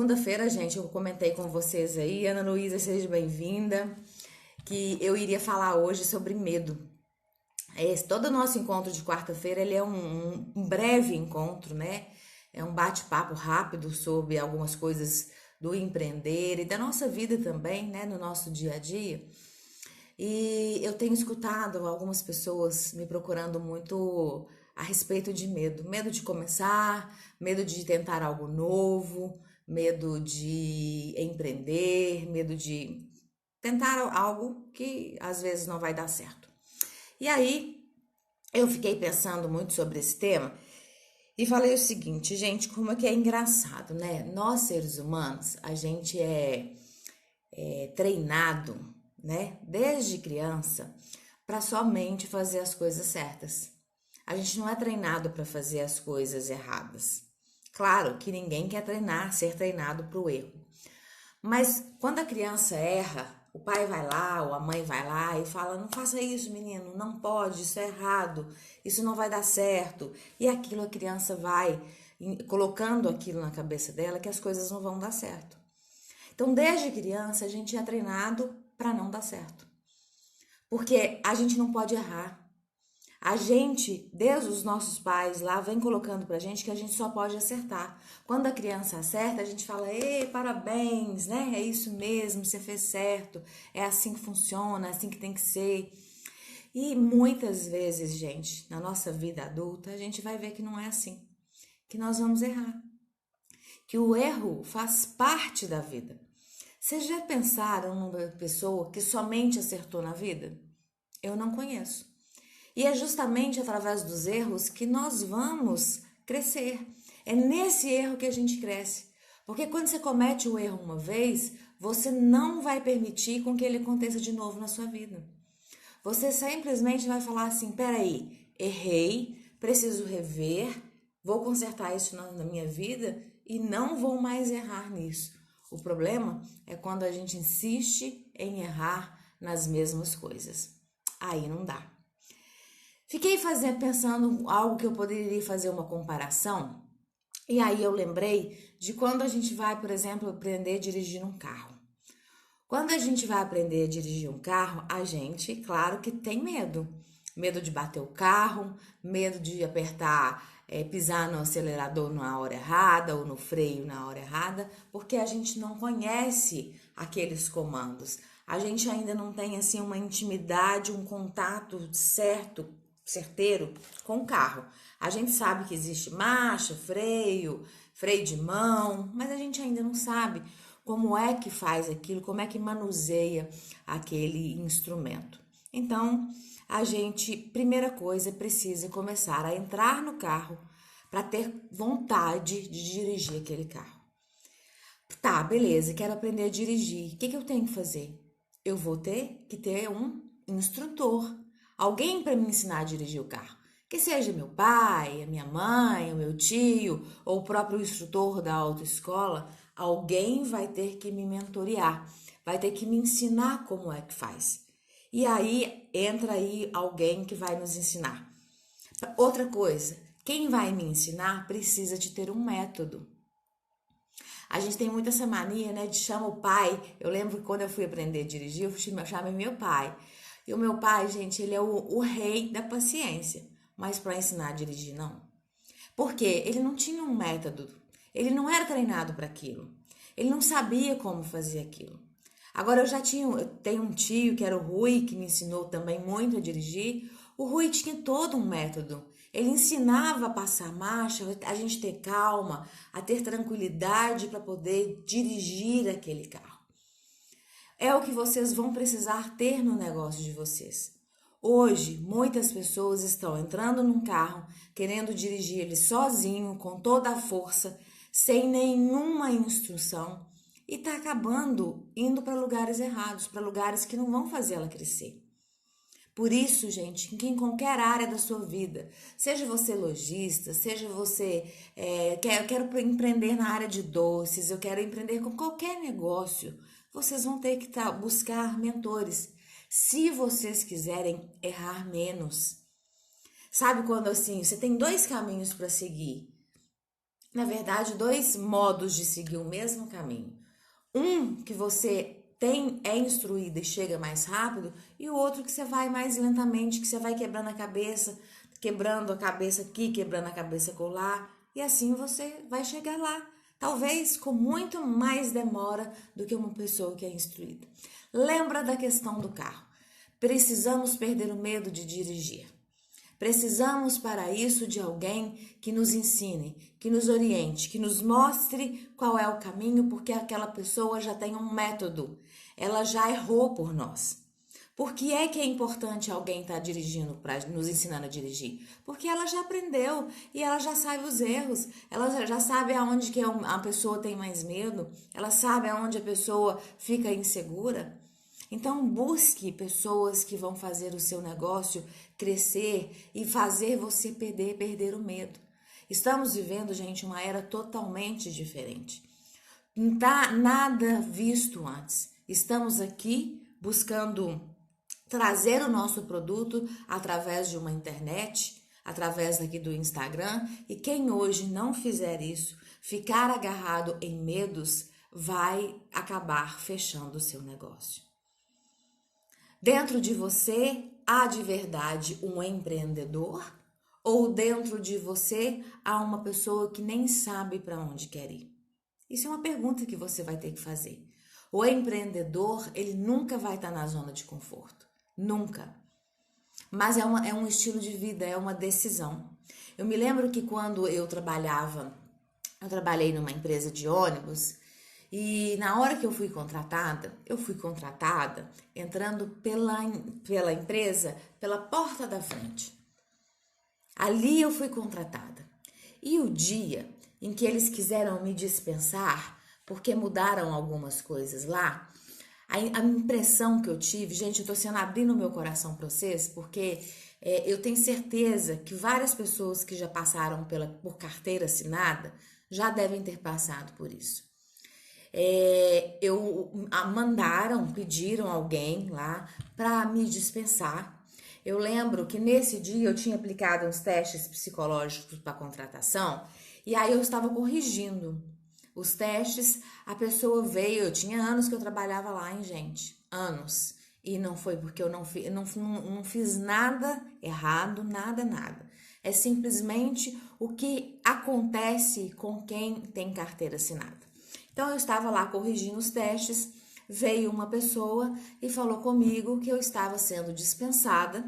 Segunda-feira, gente, eu comentei com vocês aí, Ana Luísa, seja bem-vinda, que eu iria falar hoje sobre medo. Todo o nosso encontro de quarta-feira, ele é um breve encontro, né? É um bate-papo rápido sobre algumas coisas do empreender e da nossa vida também, né? No nosso dia a dia. E eu tenho escutado algumas pessoas me procurando muito a respeito de medo. Medo de começar, medo de tentar algo novo, medo de empreender, medo de tentar algo que às vezes não vai dar certo. E aí eu fiquei pensando muito sobre esse tema e falei o seguinte, gente, como é que é engraçado, né? Nós seres humanos, a gente é treinado, né, desde criança, para somente fazer as coisas certas. A gente não é treinado para fazer as coisas erradas. Claro que ninguém quer ser treinado para o erro. Mas quando a criança erra, o pai vai lá ou a mãe vai lá e fala: não faça isso, menino, não pode, isso é errado, isso não vai dar certo. E aquilo a criança vai colocando aquilo na cabeça dela que as coisas não vão dar certo. Então, desde criança, a gente é treinado para não dar certo. Porque a gente não pode errar. A gente, desde os nossos pais lá, vem colocando pra gente que a gente só pode acertar. Quando a criança acerta, a gente fala: ei, parabéns, né? É isso mesmo, você fez certo. É assim que funciona, é assim que tem que ser. E muitas vezes, gente, na nossa vida adulta, a gente vai ver que não é assim. Que nós vamos errar. Que o erro faz parte da vida. Vocês já pensaram numa pessoa que somente acertou na vida? Eu não conheço. E é justamente através dos erros que nós vamos crescer. É nesse erro que a gente cresce. Porque quando você comete o erro uma vez, você não vai permitir com que ele aconteça de novo na sua vida. Você simplesmente vai falar assim: peraí, errei, preciso rever, vou consertar isso na minha vida e não vou mais errar nisso. O problema é quando a gente insiste em errar nas mesmas coisas. Aí não dá. Fiquei pensando algo que eu poderia fazer uma comparação, e aí eu lembrei de quando a gente vai, por exemplo, aprender a dirigir um carro. Quando a gente vai aprender a dirigir um carro, a gente, claro que tem medo. Medo de bater o carro, medo de apertar, pisar no acelerador na hora errada ou no freio na hora errada, porque a gente não conhece aqueles comandos. A gente ainda não tem assim uma intimidade, um contato certeiro com o carro. A gente sabe que existe marcha, freio, freio de mão, mas a gente ainda não sabe como é que faz aquilo, como é que manuseia aquele instrumento. Então, a gente, primeira coisa, precisa começar a entrar no carro para ter vontade de dirigir aquele carro. Tá, beleza, quero aprender a dirigir. O que eu tenho que fazer? Eu vou ter que ter um instrutor, alguém para me ensinar a dirigir o carro. Que seja meu pai, a minha mãe, o meu tio ou o próprio instrutor da autoescola, alguém vai ter que me mentorear, vai ter que me ensinar como é que faz. E aí entra aí alguém que vai nos ensinar. Outra coisa, quem vai me ensinar precisa de ter um método. A gente tem muito essa mania, né, de chamar o pai. Eu lembro que quando eu fui aprender a dirigir, eu chamei meu pai. E o meu pai, gente, ele é o rei da paciência. Mas para ensinar a dirigir, não. Porque ele não tinha um método. Ele não era treinado para aquilo. Ele não sabia como fazer aquilo. Agora eu tenho um tio que era o Rui, que me ensinou também muito a dirigir. O Rui tinha todo um método. Ele ensinava a passar marcha, a gente ter calma, a ter tranquilidade para poder dirigir aquele carro. É o que vocês vão precisar ter no negócio de vocês. Hoje, muitas pessoas estão entrando num carro, querendo dirigir ele sozinho, com toda a força, sem nenhuma instrução, e está acabando indo para lugares errados, para lugares que não vão fazer ela crescer. Por isso, gente, em qualquer área da sua vida, seja você lojista, seja você quero empreender na área de doces, eu quero empreender com qualquer negócio, vocês vão ter que buscar mentores. Se vocês quiserem errar menos. Sabe quando assim, você tem dois caminhos para seguir? na verdade, dois modos de seguir o mesmo caminho. Um que você é instruído e chega mais rápido, e o outro que você vai mais lentamente, que você vai quebrando a cabeça aqui, quebrando a cabeça colar, e assim você vai chegar lá. Talvez com muito mais demora do que uma pessoa que é instruída. Lembra da questão do carro. Precisamos perder o medo de dirigir. Precisamos para isso de alguém que nos ensine, que nos oriente, que nos mostre qual é o caminho, porque aquela pessoa já tem um método, ela já errou por nós. Por que é importante alguém estar dirigindo, para nos ensinando a dirigir? Porque ela já aprendeu e ela já sabe os erros, ela já sabe aonde que a pessoa tem mais medo, ela sabe aonde a pessoa fica insegura. Então, busque pessoas que vão fazer o seu negócio crescer e fazer você perder o medo. Estamos vivendo, gente, uma era totalmente diferente. Não tá nada visto antes. Estamos aqui buscando trazer o nosso produto através de uma internet, através aqui do Instagram, e quem hoje não fizer isso, ficar agarrado em medos, vai acabar fechando o seu negócio. Dentro de você há de verdade um empreendedor? Ou dentro de você há uma pessoa que nem sabe para onde quer ir? Isso é uma pergunta que você vai ter que fazer. O empreendedor, ele nunca vai estar na zona de conforto. Nunca. Mas é um estilo de vida, é uma decisão. Eu me lembro que quando eu trabalhei numa empresa de ônibus. E na hora que eu fui contratada entrando pela empresa pela porta da frente. Ali eu fui contratada. E o dia em que eles quiseram me dispensar, porque mudaram algumas coisas lá, a impressão que eu tive, gente, eu tô sendo abrindo meu coração para vocês, porque eu tenho certeza que várias pessoas que já passaram por carteira assinada já devem ter passado por isso. Pediram alguém lá para me dispensar. Eu lembro que nesse dia eu tinha aplicado uns testes psicológicos para contratação e aí eu estava corrigindo os testes. A pessoa veio, eu tinha anos que eu trabalhava lá, hein, gente? Anos. E não foi porque eu não fiz nada errado, nada. É simplesmente o que acontece com quem tem carteira assinada. Então, eu estava lá corrigindo os testes, veio uma pessoa e falou comigo que eu estava sendo dispensada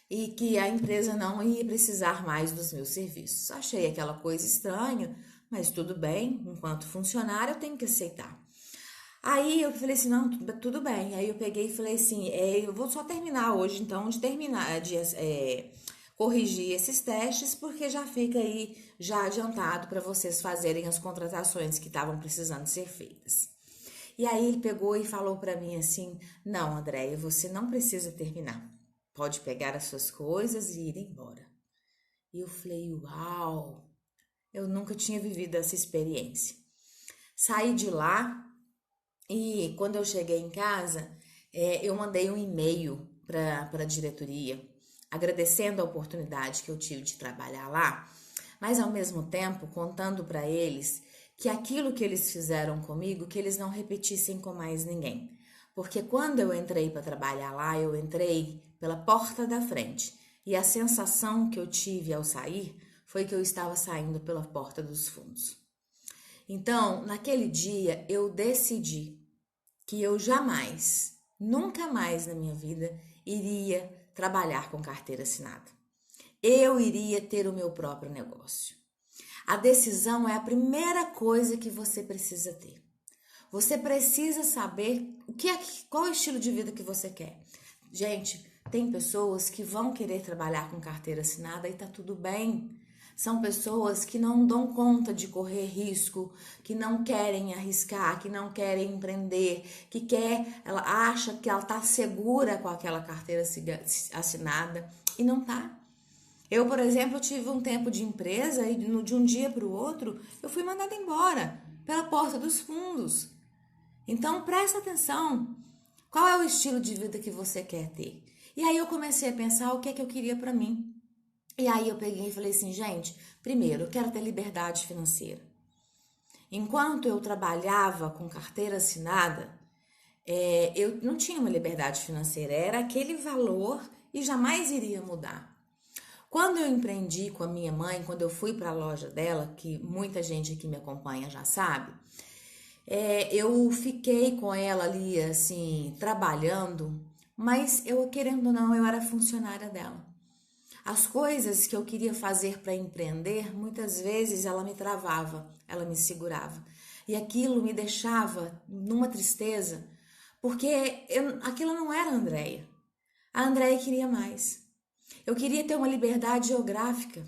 e que a empresa não ia precisar mais dos meus serviços. Achei aquela coisa estranha, mas tudo bem, enquanto funcionário eu tenho que aceitar. Aí eu falei assim, não, tudo bem. Aí eu peguei e falei assim, eu vou só terminar hoje, então, corrigir esses testes, porque já fica aí já adiantado para vocês fazerem as contratações que estavam precisando ser feitas. E aí ele pegou e falou para mim assim, não, Andréia, você não precisa terminar. Pode pegar as suas coisas e ir embora. E eu falei, uau, eu nunca tinha vivido essa experiência. Saí de lá e quando eu cheguei em casa, eu mandei um e-mail para a diretoria, agradecendo a oportunidade que eu tive de trabalhar lá, mas ao mesmo tempo contando para eles que aquilo que eles fizeram comigo, que eles não repetissem com mais ninguém. Porque quando eu entrei para trabalhar lá, eu entrei pela porta da frente e a sensação que eu tive ao sair foi que eu estava saindo pela porta dos fundos. Então, naquele dia, eu decidi que eu jamais, nunca mais na minha vida, iria trabalhar com carteira assinada. Eu iria ter o meu próprio negócio. A decisão é a primeira coisa que você precisa ter. Você precisa saber qual é o estilo de vida que você quer. Gente, tem pessoas que vão querer trabalhar com carteira assinada e tá tudo bem. São pessoas que não dão conta de correr risco, que não querem arriscar, que não querem empreender, ela acha que ela tá segura com aquela carteira assinada e não tá. Eu, por exemplo, tive um tempo de empresa e de um dia para o outro eu fui mandada embora pela porta dos fundos. Então, presta atenção. Qual é o estilo de vida que você quer ter? E aí eu comecei a pensar o que é que eu queria para mim. E aí eu peguei e falei assim, gente, primeiro, eu quero ter liberdade financeira. Enquanto eu trabalhava com carteira assinada, eu não tinha uma liberdade financeira, era aquele valor e jamais iria mudar. Quando eu empreendi com a minha mãe, quando eu fui para a loja dela, que muita gente que me acompanha já sabe, eu fiquei com ela ali, assim, trabalhando, mas eu, querendo ou não, eu era funcionária dela. As coisas que eu queria fazer para empreender, muitas vezes ela me travava, ela me segurava. E aquilo me deixava numa tristeza, porque aquilo não era a Andréia. A Andréia queria mais. Eu queria ter uma liberdade geográfica,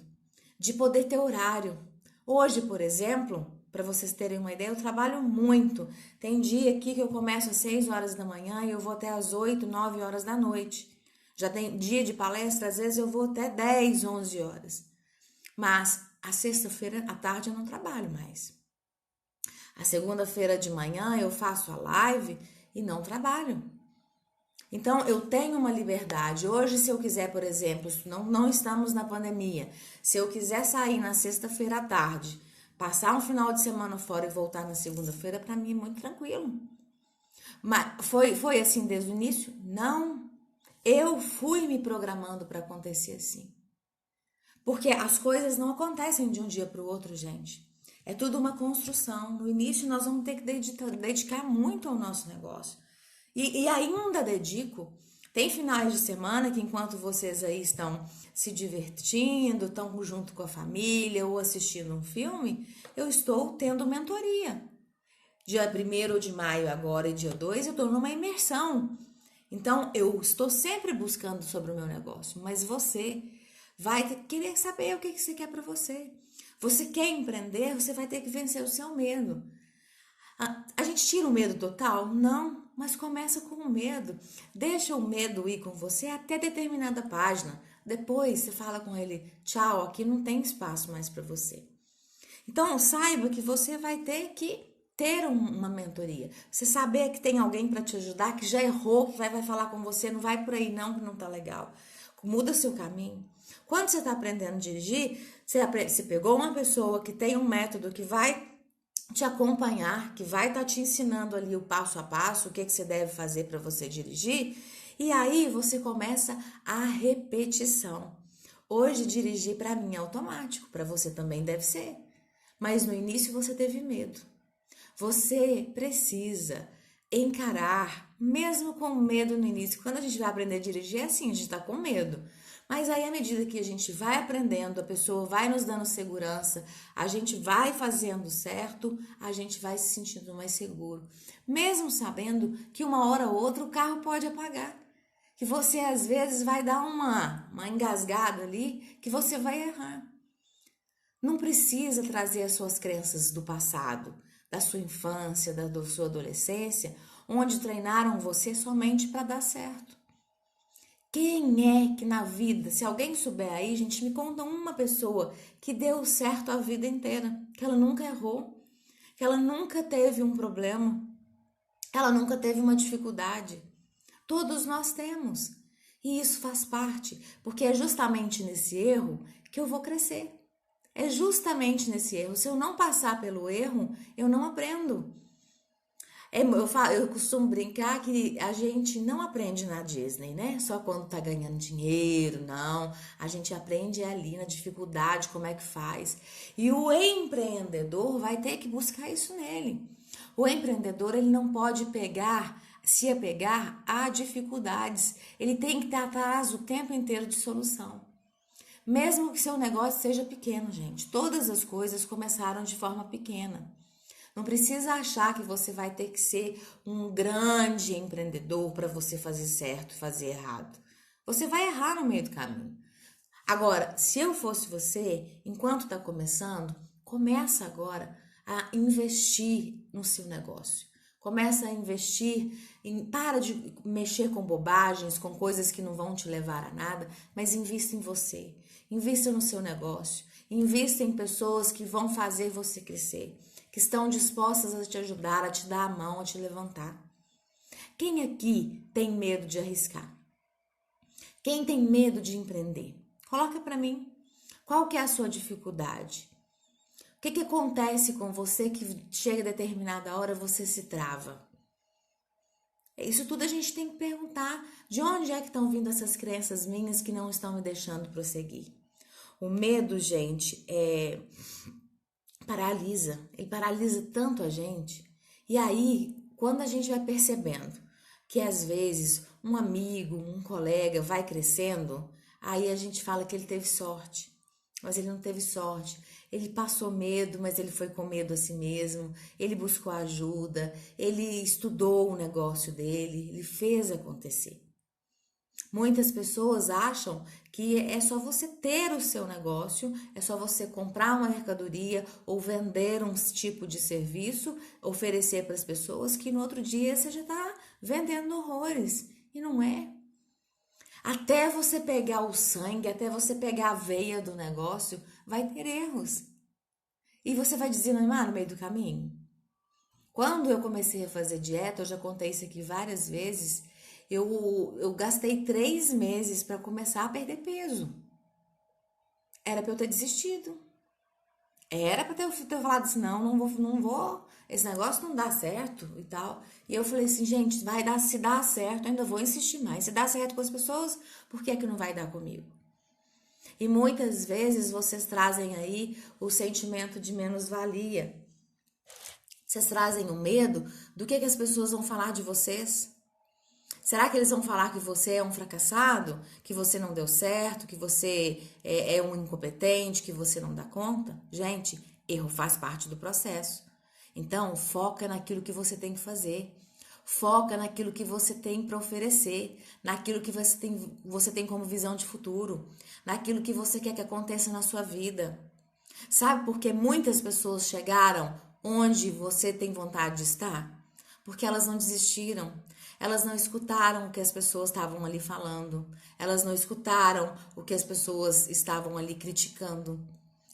de poder ter horário. Hoje, por exemplo, para vocês terem uma ideia, eu trabalho muito. Tem dia aqui que eu começo às 6 horas da manhã e eu vou até às 8, 9 horas da noite. Já tem dia de palestra, às vezes eu vou até 10, 11 horas. Mas a sexta-feira à tarde eu não trabalho mais. A segunda-feira de manhã eu faço a live e não trabalho. Então, eu tenho uma liberdade. Hoje, se eu quiser, por exemplo, não estamos na pandemia, se eu quiser sair na sexta-feira à tarde, passar um final de semana fora e voltar na segunda-feira, para mim é muito tranquilo. Mas foi assim desde o início? Não. Eu fui me programando para acontecer assim. Porque as coisas não acontecem de um dia para o outro, gente. É tudo uma construção. No início, nós vamos ter que dedicar muito ao nosso negócio. E ainda dedico. Tem finais de semana que, enquanto vocês aí estão se divertindo, estão junto com a família ou assistindo um filme, eu estou tendo mentoria. Dia 1º de maio agora e dia 2 eu estou numa imersão. Então, eu estou sempre buscando sobre o meu negócio, mas você vai querer saber o que você quer para você. Você quer empreender, você vai ter que vencer o seu medo. A gente tira o medo total? Não, mas começa com o medo. Deixa o medo ir com você até determinada página. Depois você fala com ele, tchau, aqui não tem espaço mais para você. Então saiba que você vai ter que ter uma mentoria. Você saber que tem alguém para te ajudar, que já errou, que vai falar com você, não vai por aí não, que não tá legal. Muda seu caminho. Quando você está aprendendo a dirigir, você pegou uma pessoa que tem um método que vai te acompanhar, que vai estar te ensinando ali o passo a passo, o que você deve fazer para você dirigir, e aí você começa a repetição. Hoje dirigir para mim é automático, para você também deve ser. Mas no início você teve medo. Você precisa encarar, mesmo com medo no início. Quando a gente vai aprender a dirigir, é assim, a gente está com medo. Mas aí, à medida que a gente vai aprendendo, a pessoa vai nos dando segurança, a gente vai fazendo certo, a gente vai se sentindo mais seguro. Mesmo sabendo que uma hora ou outra o carro pode apagar. Que você, às vezes, vai dar uma engasgada ali, que você vai errar. Não precisa trazer as suas crenças do passado, da sua infância, da sua adolescência, onde treinaram você somente para dar certo. Quem é que na vida, se alguém souber aí, gente, me conta uma pessoa que deu certo a vida inteira, que ela nunca errou, que ela nunca teve um problema, ela nunca teve uma dificuldade. Todos nós temos. E isso faz parte, porque é justamente nesse erro que eu vou crescer. É justamente nesse erro. Se eu não passar pelo erro, eu não aprendo. Eu costumo brincar que a gente não aprende na Disney, né? Só quando tá ganhando dinheiro, não. A gente aprende ali na dificuldade, como é que faz. E o empreendedor vai ter que buscar isso nele. O empreendedor, ele não pode se apegar a dificuldades. Ele tem que estar atrás o tempo inteiro de solução. Mesmo que seu negócio seja pequeno, gente. Todas as coisas começaram de forma pequena. Não precisa achar que você vai ter que ser um grande empreendedor para você fazer certo e fazer errado. Você vai errar no meio do caminho. Agora, se eu fosse você, enquanto está começando, começa agora a investir no seu negócio. Começa a investir para de mexer com bobagens, com coisas que não vão te levar a nada, mas invista em você. Invista no seu negócio. Invista em pessoas que vão fazer você crescer, que estão dispostas a te ajudar, a te dar a mão, a te levantar. Quem aqui tem medo de arriscar? Quem tem medo de empreender? Coloca para mim. Qual que é a sua dificuldade? O que acontece com você que chega a determinada hora você se trava? Isso tudo a gente tem que perguntar. De onde é que estão vindo essas crenças minhas que não estão me deixando prosseguir? O medo, gente, paralisa. Ele paralisa tanto a gente. E aí, quando a gente vai percebendo que às vezes um amigo, um colega vai crescendo, aí a gente fala que ele teve sorte. Mas ele não teve sorte. Ele passou medo, mas ele foi com medo a si mesmo. Ele buscou ajuda, ele estudou o negócio dele, ele fez acontecer. Muitas pessoas acham que é só você ter o seu negócio, é só você comprar uma mercadoria ou vender um tipo de serviço, oferecer para as pessoas, que no outro dia você já está vendendo horrores. E não é. Até você pegar o sangue, até você pegar a veia do negócio, vai ter erros. E você vai desanimar no meio do caminho. Quando eu comecei a fazer dieta, eu já contei isso aqui várias vezes, eu gastei 3 meses para começar a perder peso. Era para eu ter desistido. Era para ter falado assim, não vou, esse negócio não dá certo e tal. E eu falei assim, gente, vai dar, se dá certo, eu ainda vou insistir mais. Se dá certo com as pessoas, por que é que não vai dar comigo? E muitas vezes vocês trazem aí o sentimento de menos-valia. Vocês trazem o medo do que as pessoas vão falar de vocês. Será que eles vão falar que você é um fracassado? Que você não deu certo? Que você é um incompetente? Que você não dá conta? Gente, erro faz parte do processo. Então, foca naquilo que você tem que fazer. Foca naquilo que você tem para oferecer. Naquilo que você tem como visão de futuro. Naquilo que você quer que aconteça na sua vida. Sabe por que muitas pessoas chegaram onde você tem vontade de estar? Porque elas não desistiram. Elas não escutaram o que as pessoas estavam ali falando. Elas não escutaram o que as pessoas estavam ali criticando.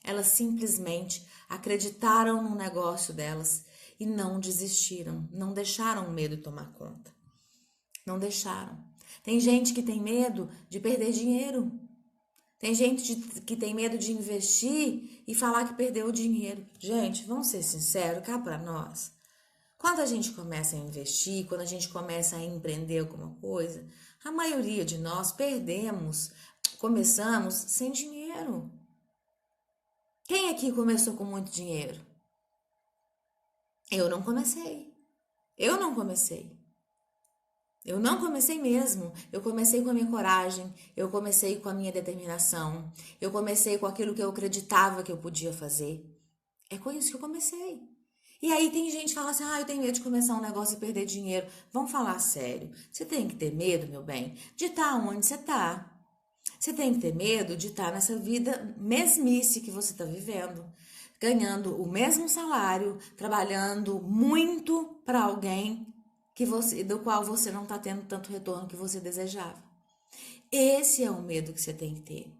Elas simplesmente acreditaram no negócio delas e não desistiram. Não deixaram o medo tomar conta. Não deixaram. Tem gente que tem medo de perder dinheiro. Tem gente que tem medo de investir e falar que perdeu o dinheiro. Gente, vamos ser sinceros, cá para nós. Quando a gente começa a investir, quando a gente começa a empreender alguma coisa, a maioria de nós começamos sem dinheiro. Quem aqui começou com muito dinheiro? Eu não comecei. Eu não comecei. Eu não comecei mesmo. Eu comecei com a minha coragem, eu comecei com a minha determinação, eu comecei com aquilo que eu acreditava que eu podia fazer. É com isso que eu comecei. E aí tem gente que fala assim, eu tenho medo de começar um negócio e perder dinheiro. Vamos falar sério. Você tem que ter medo, meu bem, de estar onde você está. Você tem que ter medo de estar nessa vida mesmice que você está vivendo. Ganhando o mesmo salário, trabalhando muito para alguém do qual você não está tendo tanto retorno que você desejava. Esse é o medo que você tem que ter.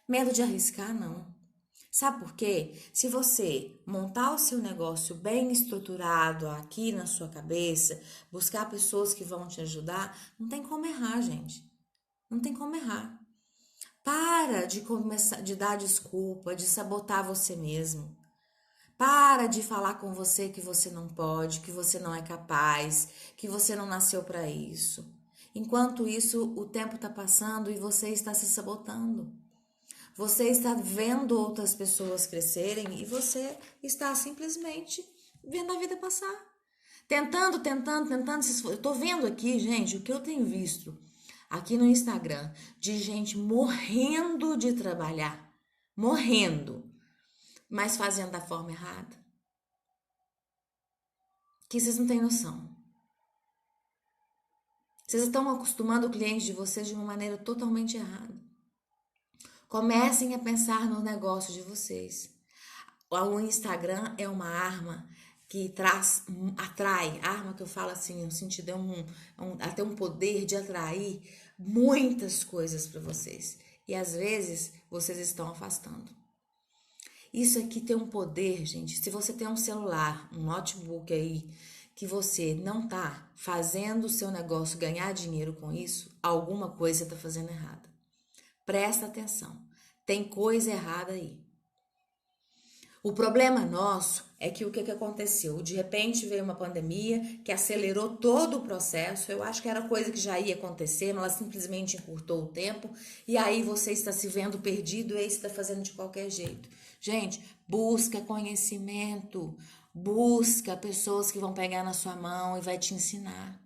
Medo de arriscar, não. Sabe por quê? Se você montar o seu negócio bem estruturado aqui na sua cabeça, buscar pessoas que vão te ajudar, não tem como errar, gente. Não tem como errar. Para de começar, de dar desculpa, de sabotar você mesmo. Para de falar com você que você não pode, que você não é capaz, que você não nasceu para isso. Enquanto isso, o tempo está passando e você está se sabotando. Você está vendo outras pessoas crescerem e você está simplesmente vendo a vida passar. Tentando. Eu tô vendo aqui, gente, o que eu tenho visto aqui no Instagram de gente morrendo de trabalhar. Morrendo. Mas fazendo da forma errada. Que vocês não têm noção. Vocês estão acostumando o cliente de vocês de uma maneira totalmente errada. Comecem a pensar no negócio de vocês. O Instagram é uma arma que atrai, arma que eu falo assim, no sentido até um poder de atrair muitas coisas para vocês. E às vezes vocês estão afastando. Isso aqui tem um poder, gente. Se você tem um celular, um notebook aí, que você não tá fazendo o seu negócio ganhar dinheiro com isso, alguma coisa você tá fazendo errada. Presta atenção. tem coisa errada aí. O problema nosso é que o que aconteceu? De repente veio uma pandemia que acelerou todo o processo. Eu acho que era coisa que já ia acontecer, mas ela simplesmente encurtou o tempo. E aí você está se vendo perdido e aí você está fazendo de qualquer jeito. Gente, busca conhecimento. Busca pessoas que vão pegar na sua mão e vai te ensinar.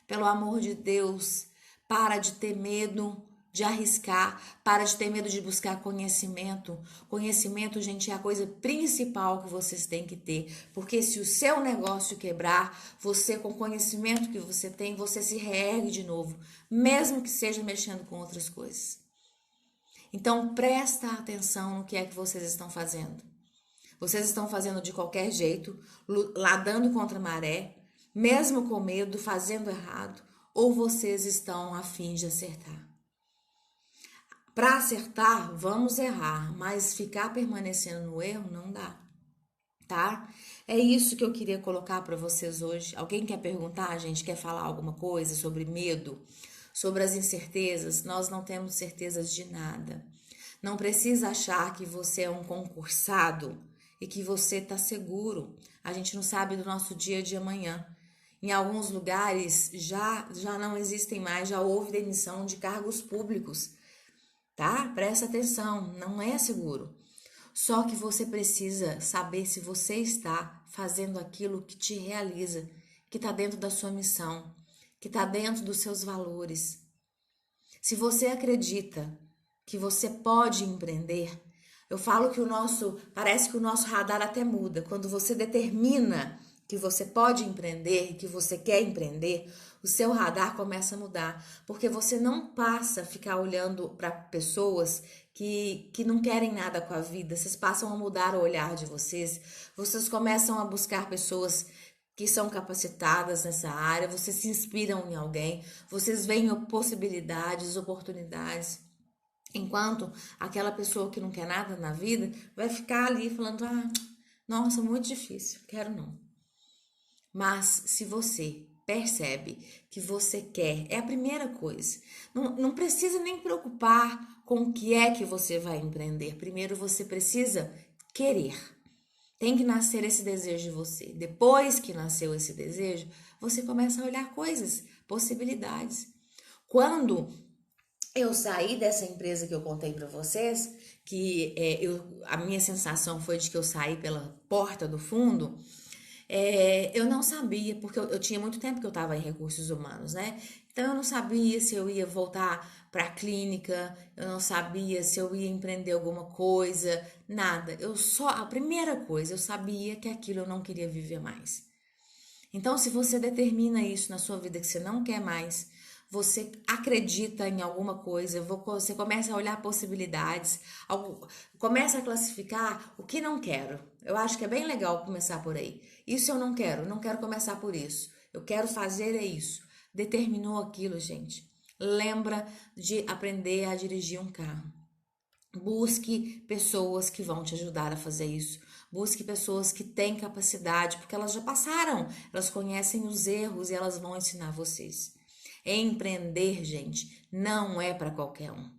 Pelo amor de Deus, para de ter medo de arriscar, para de ter medo de buscar conhecimento. Conhecimento, gente, é a coisa principal que vocês têm que ter, porque se o seu negócio quebrar, você com o conhecimento que você tem, você se reergue de novo, mesmo que seja mexendo com outras coisas. Então, presta atenção no que é que vocês estão fazendo. Vocês estão fazendo de qualquer jeito, nadando contra a maré, mesmo com medo, fazendo errado, ou vocês estão a fim de acertar? Para acertar, vamos errar, mas ficar permanecendo no erro não dá, tá? É isso que eu queria colocar para vocês hoje. Alguém quer perguntar, gente? Quer falar alguma coisa sobre medo, sobre as incertezas? Nós não temos certezas de nada. Não precisa achar que você é um concursado e que você tá seguro. A gente não sabe do nosso dia de amanhã. Em alguns lugares já não existem mais, já houve demissão de cargos públicos. Tá? Presta atenção, não é seguro. Só que você precisa saber se você está fazendo aquilo que te realiza, que está dentro da sua missão, que está dentro dos seus valores. Se você acredita que você pode empreender, eu falo que parece que o nosso radar até muda. Quando você determina que você pode empreender, que você quer empreender, o seu radar começa a mudar, porque você não passa a ficar olhando para pessoas que não querem nada com a vida, vocês passam a mudar o olhar de vocês, vocês começam a buscar pessoas que são capacitadas nessa área, vocês se inspiram em alguém, vocês veem possibilidades, oportunidades, enquanto aquela pessoa que não quer nada na vida vai ficar ali falando, nossa, muito difícil, quero não. Mas se você percebe que você quer, é a primeira coisa. Não precisa nem preocupar com o que é que você vai empreender. Primeiro você precisa querer. Tem que nascer esse desejo de você. Depois que nasceu esse desejo, você começa a olhar coisas, possibilidades. Quando eu saí dessa empresa que eu contei para vocês, que a minha sensação foi de que eu saí pela porta do fundo. Eu não sabia, porque eu tinha muito tempo que eu estava em recursos humanos, né? Então eu não sabia se eu ia voltar para a clínica, eu não sabia se eu ia empreender alguma coisa, nada. A primeira coisa, eu sabia que aquilo eu não queria viver mais. Então, se você determina isso na sua vida que você não quer mais, você acredita em alguma coisa, você começa a olhar possibilidades, começa a classificar o que não quero. Eu acho que é bem legal começar por aí. Isso eu não quero começar por isso. Eu quero fazer isso. Determinou aquilo, gente. Lembra de aprender a dirigir um carro. Busque pessoas que vão te ajudar a fazer isso. Busque pessoas que têm capacidade, porque elas já passaram, elas conhecem os erros e elas vão ensinar vocês. Empreender, gente, não é para qualquer um.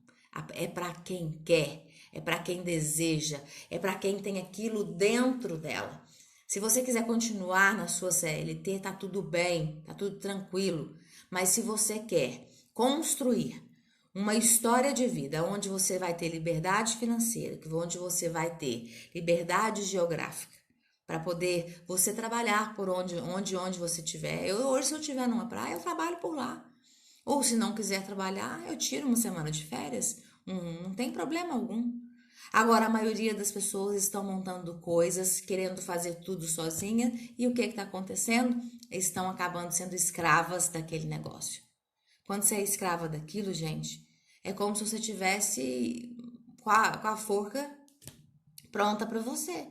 É para quem quer, é para quem deseja, é para quem tem aquilo dentro dela. Se você quiser continuar na sua CLT, tá tudo bem, tá tudo tranquilo. Mas se você quer construir uma história de vida onde você vai ter liberdade financeira, onde você vai ter liberdade geográfica, para poder você trabalhar por onde você estiver. Hoje, se eu estiver numa praia, eu trabalho por lá. Ou se não quiser trabalhar, eu tiro uma semana de férias. Não tem problema algum. Agora, a maioria das pessoas estão montando coisas, querendo fazer tudo sozinha. E o que está acontecendo? Estão acabando sendo escravas daquele negócio. Quando você é escrava daquilo, gente, é como se você tivesse com a forca pronta para você.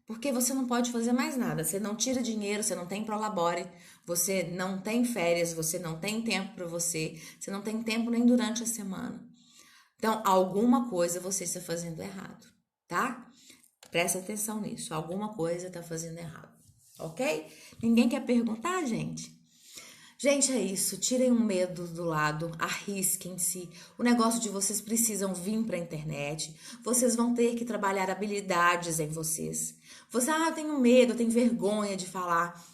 Porque você não pode fazer mais nada. Você não tira dinheiro, você não tem prolabore, você não tem férias, você não tem tempo para você não tem tempo nem durante a semana. Então, alguma coisa você está fazendo errado, tá? Presta atenção nisso. Alguma coisa está fazendo errado, ok? Ninguém quer perguntar, gente? Gente, é isso. Tirem o medo do lado, arrisquem-se. O negócio de vocês precisam vir para a internet. Vocês vão ter que trabalhar habilidades em vocês. Você, eu tenho medo, eu tenho vergonha de falar,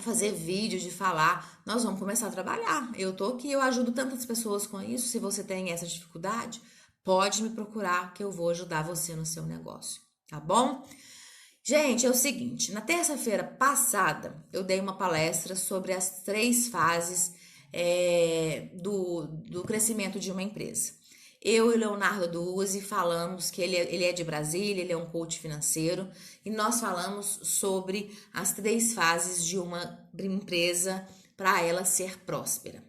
fazer vídeo, de falar. Nós vamos começar a trabalhar. Eu tô aqui, eu ajudo tantas pessoas com isso. Se você tem essa dificuldade, pode me procurar que eu vou ajudar você no seu negócio, tá bom? Gente, é o seguinte, na terça-feira passada eu dei uma palestra sobre as 3 fases do crescimento de uma empresa. Eu e o Leonardo Duzzi falamos que ele é de Brasília, ele é um coach financeiro, e nós falamos sobre as 3 fases de uma empresa para ela ser próspera.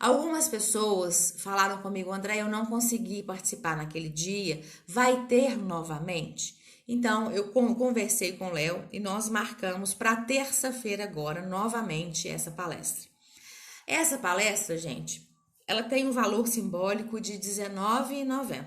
Algumas pessoas falaram comigo, André, eu não consegui participar naquele dia, vai ter novamente? Então, eu conversei com o Léo e nós marcamos para terça-feira agora, novamente, essa palestra. Essa palestra, gente, ela tem um valor simbólico de R$19,90.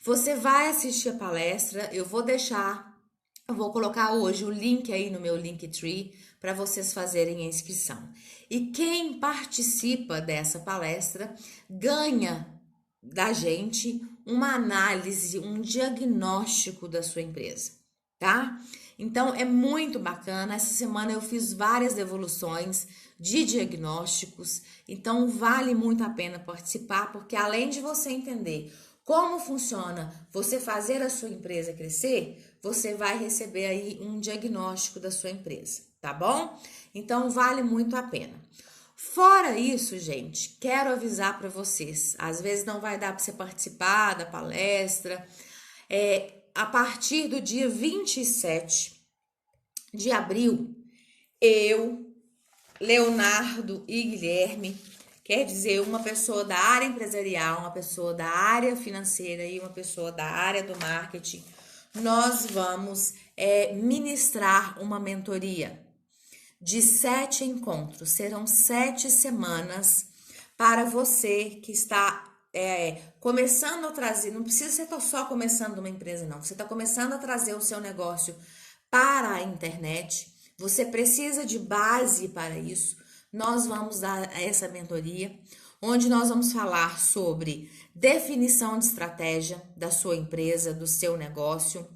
Você vai assistir a palestra, eu vou colocar hoje o link aí no meu Linktree para vocês fazerem a inscrição. E quem participa dessa palestra ganha da gente uma análise, um diagnóstico da sua empresa, tá? Então é muito bacana. Essa semana eu fiz várias devoluções de diagnósticos, então vale muito a pena participar, porque além de você entender como funciona você fazer a sua empresa crescer, você vai receber aí um diagnóstico da sua empresa, tá bom? Então vale muito a pena. Fora isso, gente, quero avisar para vocês, às vezes não vai dar para você participar da palestra, a partir do dia 27 de abril, eu, Leonardo e Guilherme, quer dizer, uma pessoa da área empresarial, uma pessoa da área financeira e uma pessoa da área do marketing, nós vamos ministrar uma mentoria de 7 encontros. Serão 7 semanas para você que está começando a trazer, não precisa ser só começando uma empresa, não. Você está começando a trazer o seu negócio para a internet. Você precisa de base para isso. Nós vamos dar essa mentoria, onde nós vamos falar sobre definição de estratégia da sua empresa, do seu negócio,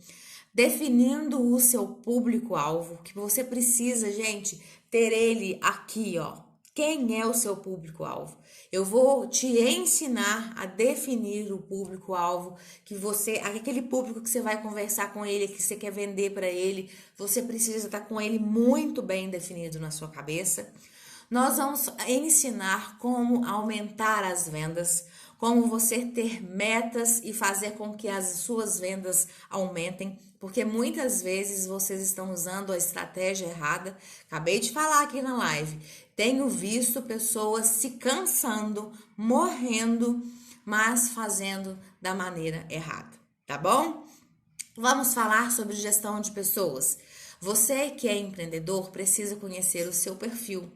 definindo o seu público-alvo, que você precisa, gente, ter ele aqui, ó. Quem é o seu público-alvo? Eu vou te ensinar a definir o público-alvo que você, aquele público que você vai conversar com ele, que você quer vender para ele, você precisa estar com ele muito bem definido na sua cabeça. Nós vamos ensinar como aumentar as vendas, como você ter metas e fazer com que as suas vendas aumentem, porque muitas vezes vocês estão usando a estratégia errada. Acabei de falar aqui na live, tenho visto pessoas se cansando, morrendo, mas fazendo da maneira errada, tá bom? Vamos falar sobre gestão de pessoas. Você que é empreendedor precisa conhecer o seu perfil,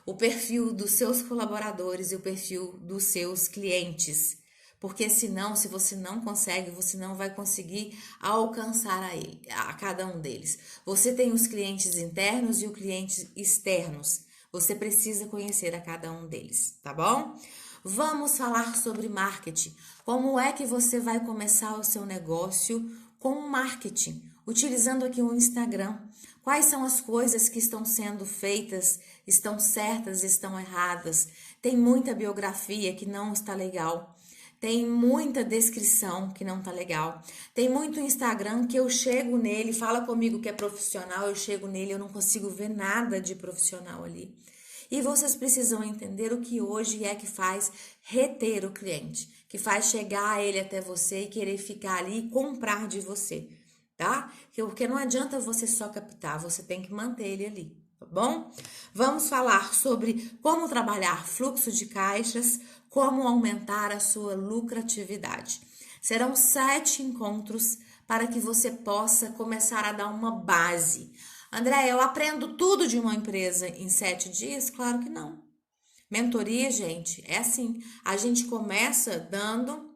o perfil dos seus colaboradores e o perfil dos seus clientes. Porque senão, se você não consegue, você não vai conseguir alcançar a cada um deles. Você tem os clientes internos e os clientes externos. Você precisa conhecer a cada um deles, tá bom? Vamos falar sobre marketing. Como é que você vai começar o seu negócio com marketing? Utilizando aqui o Instagram. Quais são as coisas que estão sendo feitas, estão certas, estão erradas? Tem muita biografia que não está legal. Tem muita descrição que não tá legal. Tem muito Instagram que eu chego nele, fala comigo que é profissional, eu chego nele, eu não consigo ver nada de profissional ali. E vocês precisam entender o que hoje é que faz reter o cliente, que faz chegar ele até você e querer ficar ali e comprar de você, tá? Porque não adianta você só captar, você tem que manter ele ali, tá bom? Vamos falar sobre como trabalhar fluxo de caixas, como aumentar a sua lucratividade. Serão 7 encontros para que você possa começar a dar uma base. André, eu aprendo tudo de uma empresa em 7 dias? Claro que não. Mentoria, gente, é assim. A gente começa dando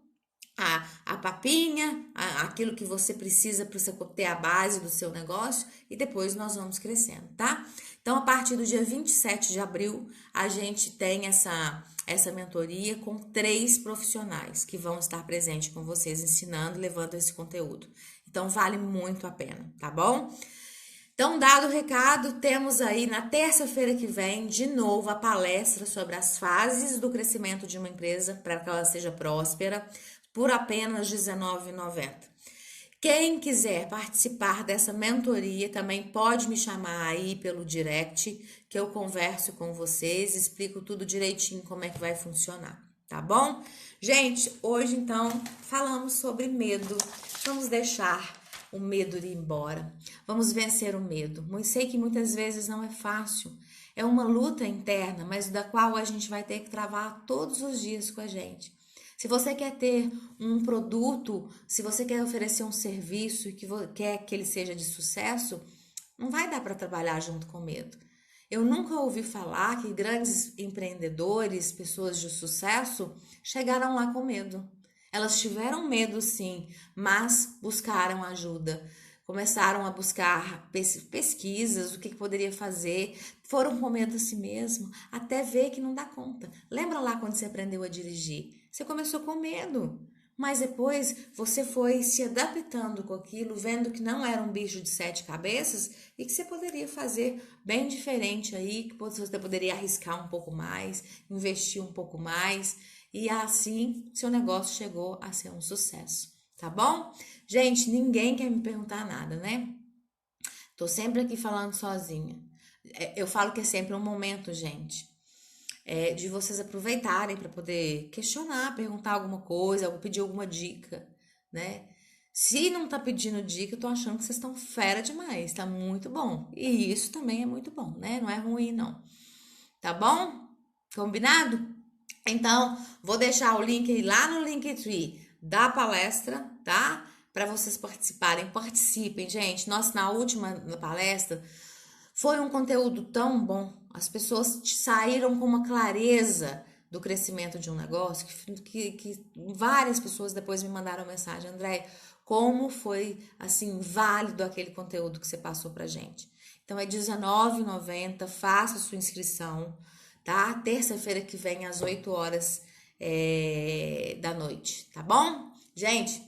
a papinha, aquilo que você precisa para você ter a base do seu negócio e depois nós vamos crescendo, tá? Então, partir do dia 27 de abril, a gente tem essa mentoria com 3 profissionais que vão estar presentes com vocês, ensinando, levando esse conteúdo. Então, vale muito a pena, tá bom? Então, dado o recado, temos aí na terça-feira que vem, de novo, a palestra sobre as fases do crescimento de uma empresa para que ela seja próspera, por apenas R$19,90. Quem quiser participar dessa mentoria também pode me chamar aí pelo direct, que eu converso com vocês, explico tudo direitinho como é que vai funcionar, tá bom? Gente, hoje então falamos sobre medo. Vamos deixar o medo ir embora. Vamos vencer o medo. Eu sei que muitas vezes não é fácil. É uma luta interna, mas da qual a gente vai ter que travar todos os dias com a gente. Se você quer ter um produto, se você quer oferecer um serviço e que quer que ele seja de sucesso, não vai dar para trabalhar junto com medo. Eu nunca ouvi falar que grandes empreendedores, pessoas de sucesso, chegaram lá com medo. Elas tiveram medo sim, mas buscaram ajuda. Começaram a buscar pesquisas, o que poderia fazer, foram com medo a si mesmo, até ver que não dá conta. Lembra lá quando você aprendeu a dirigir? Você começou com medo, mas depois você foi se adaptando com aquilo, vendo que não era um bicho de 7 cabeças e que você poderia fazer bem diferente aí, que você poderia arriscar um pouco mais, investir um pouco mais, e assim seu negócio chegou a ser um sucesso. Tá bom? Gente, ninguém quer me perguntar nada, né? Tô sempre aqui falando sozinha. Eu falo que é sempre um momento, gente, de vocês aproveitarem para poder questionar, perguntar alguma coisa, ou pedir alguma dica, né? Se não tá pedindo dica, eu tô achando que vocês estão fera demais, tá muito bom. E isso também é muito bom, né? Não é ruim, não. Tá bom? Combinado? Então, vou deixar o link aí lá no Linktree da palestra, tá? Para vocês participarem. Participem, gente. Nossa, na última palestra foi um conteúdo tão bom. As pessoas saíram com uma clareza do crescimento de um negócio que várias pessoas depois me mandaram mensagem: André, como foi, assim, válido aquele conteúdo que você passou pra gente. Então, é R$19,90, faça sua inscrição, tá? Terça-feira que vem, às 8 horas da noite, tá bom? Gente,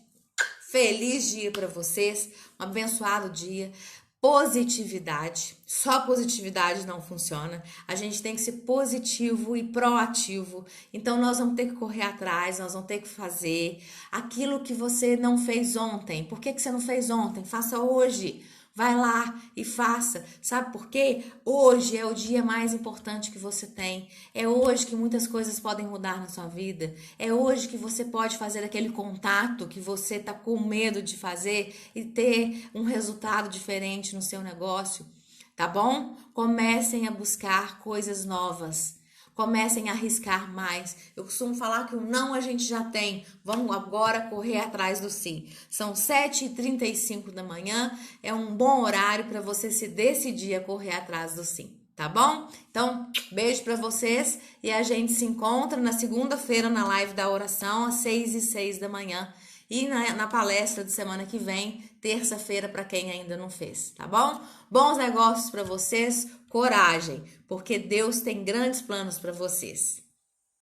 feliz dia para vocês, um abençoado dia. Positividade, só positividade não funciona. A gente tem que ser positivo e proativo. Então nós vamos ter que correr atrás, nós vamos ter que fazer aquilo que você não fez ontem. Por que você não fez ontem? Faça hoje. Vai lá e faça. Sabe por quê? Hoje é o dia mais importante que você tem. É hoje que muitas coisas podem mudar na sua vida. É hoje que você pode fazer aquele contato que você tá com medo de fazer e ter um resultado diferente no seu negócio. Tá bom? Comecem a buscar coisas novas. Comecem a arriscar mais. Eu costumo falar que o não a gente já tem. Vamos agora correr atrás do sim. São 7h35 da manhã. É um bom horário para você se decidir a correr atrás do sim. Tá bom? Então, beijo para vocês. E a gente se encontra na segunda-feira na live da oração, às 6h06 da manhã. E na palestra de semana que vem, terça-feira, para quem ainda não fez, tá bom? Bons negócios para vocês, coragem, porque Deus tem grandes planos para vocês.